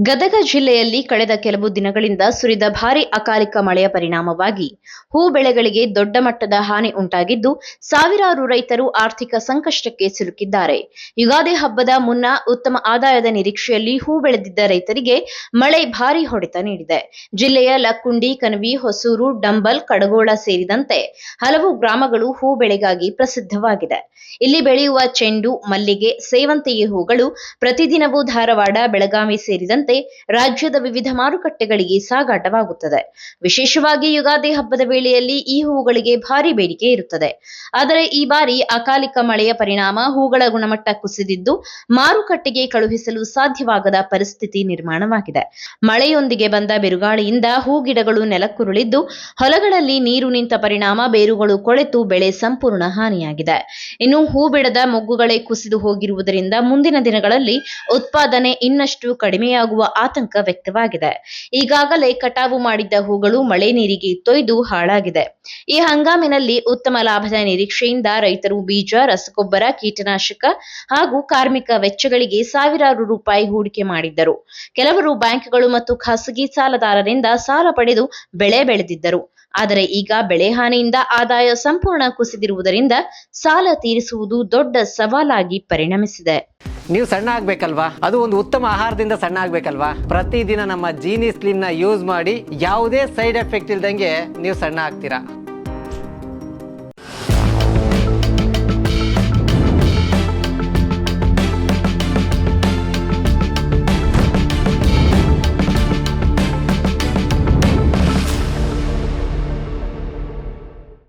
ಗದಗ ಜಿಲ್ಲೆಯಲ್ಲಿ ಕಳೆದ ಕೆಲವು ದಿನಗಳಿಂದ ಸುರಿದ ಭಾರೀ ಅಕಾಲಿಕ ಮಳೆಯ ಪರಿಣಾಮವಾಗಿ ಹೂ ಬೆಳೆಗಳಿಗೆ ದೊಡ್ಡ ಮಟ್ಟದ ಹಾನಿ ಉಂಟಾಗಿದ್ದು, ಸಾವಿರಾರು ರೈತರು ಆರ್ಥಿಕ ಸಂಕಷ್ಟಕ್ಕೆ ಸಿಲುಕಿದ್ದಾರೆ. ಯುಗಾದಿ ಹಬ್ಬದ ಮುನ್ನ ಉತ್ತಮ ಆದಾಯದ ನಿರೀಕ್ಷೆಯಲ್ಲಿ ಹೂ ಬೆಳೆದಿದ್ದ ರೈತರಿಗೆ ಮಳೆ ಭಾರೀ ಹೊಡೆತ ನೀಡಿದೆ. ಜಿಲ್ಲೆಯ ಲಕ್ಕುಂಡಿ, ಕನವಿ, ಹೊಸೂರು, ಡಂಬಲ್, ಕಡಗೋಳ ಸೇರಿದಂತೆ ಹಲವು ಗ್ರಾಮಗಳು ಹೂ ಬೆಳೆಗಾಗಿ ಪ್ರಸಿದ್ಧವಾಗಿದೆ. ಇಲ್ಲಿ ಬೆಳೆಯುವ ಚೆಂಡು, ಮಲ್ಲಿಗೆ, ಸೇವಂತಿಗೆ ಹೂಗಳು ಪ್ರತಿದಿನವೂ ಧಾರವಾಡ, ಬೆಳಗಾವಿ ಸೇರಿದಂತೆ ರಾಜ್ಯದ ವಿವಿಧ ಮಾರುಕಟ್ಟೆಗಳಿಗೆ ಸಾಗಾಟವಾಗುತ್ತದೆ. ವಿಶೇಷವಾಗಿ ಯುಗಾದಿ ಹಬ್ಬದ ವೇಳೆಯಲ್ಲಿ ಈ ಹೂಗಳಿಗೆ ಭಾರಿ ಬೇಡಿಕೆ ಇರುತ್ತದೆ. ಆದರೆ ಈ ಬಾರಿ ಅಕಾಲಿಕ ಮಳೆಯ ಪರಿಣಾಮ ಹೂಗಳ ಗುಣಮಟ್ಟ ಕುಸಿದಿದ್ದು, ಮಾರುಕಟ್ಟೆಗೆ ಕಳುಹಿಸಲು ಸಾಧ್ಯವಾಗದ ಪರಿಸ್ಥಿತಿ ನಿರ್ಮಾಣವಾಗಿದೆ. ಮಳೆಯೊಂದಿಗೆ ಬಂದ ಬಿರುಗಾಳಿಯಿಂದ ಹೂ ಗಿಡಗಳು ನೆಲಕ್ಕುರುಳಿದ್ದು, ಹೊಲಗಳಲ್ಲಿ ನೀರು ನಿಂತ ಪರಿಣಾಮ ಬೇರುಗಳು ಕೊಳೆತು ಬೆಳೆ ಸಂಪೂರ್ಣ ಹಾನಿಯಾಗಿದೆ. ಇನ್ನು ಹೂ ಬಿಡದ ಮೊಗ್ಗುಗಳೇ ಕುಸಿದು ಹೋಗಿರುವುದರಿಂದ ಮುಂದಿನ ದಿನಗಳಲ್ಲಿ ಉತ್ಪಾದನೆ ಇನ್ನಷ್ಟು ಕಡಿಮೆಯಾಗುವ ಆತಂಕ ವ್ಯಕ್ತವಾಗಿದೆ. ಈಗಾಗಲೇ ಕಟಾವು ಮಾಡಿದ್ದ ಹೂಗಳು ಮಳೆ ನೀರಿಗೆ ತೊಯ್ದು ಹಾಳಾಗಿದೆ. ಈ ಹಂಗಾಮಿನಲ್ಲಿ ಉತ್ತಮ ಲಾಭದ ನಿರೀಕ್ಷೆಯಿಂದ ರೈತರು ಬೀಜ, ರಸಗೊಬ್ಬರ, ಕೀಟನಾಶಕ ಹಾಗೂ ಕಾರ್ಮಿಕ ವೆಚ್ಚಗಳಿಗೆ ಸಾವಿರಾರು ರೂಪಾಯಿ ಹೂಡಿಕೆ ಮಾಡಿದ್ದರು. ಕೆಲವರು ಬ್ಯಾಂಕ್ಗಳು ಮತ್ತು ಖಾಸಗಿ ಸಾಲದಾರರಿಂದ ಸಾಲ ಪಡೆದು ಬೆಳೆ ಬೆಳೆದಿದ್ದರು. ಆದರೆ ಈಗ ಬೆಳೆ ಹಾನಿಯಿಂದ ಆದಾಯ ಸಂಪೂರ್ಣ ಕುಸಿದಿರುವುದರಿಂದ ಸಾಲ ತೀರಿಸುವುದು ದೊಡ್ಡ ಸವಾಲಾಗಿ ಪರಿಣಮಿಸಿದೆ. ನೀವು ಸಣ್ಣ ಆಗ್ಬೇಕಲ್ವಾ? ಅದು ಒಂದು ಉತ್ತಮ ಆಹಾರದಿಂದ ಸಣ್ಣ ಆಗ್ಬೇಕಲ್ವಾ? ಪ್ರತಿದಿನ ನಮ್ಮ ಜೀನಿ ಸ್ಲಿಮ್ ನ ಯೂಸ್ ಮಾಡಿ ಯಾವುದೇ ಸೈಡ್ ಎಫೆಕ್ಟ್ ಇಲ್ದಂಗೆ ನೀವು ಸಣ್ಣ ಆಗ್ತೀರಾ.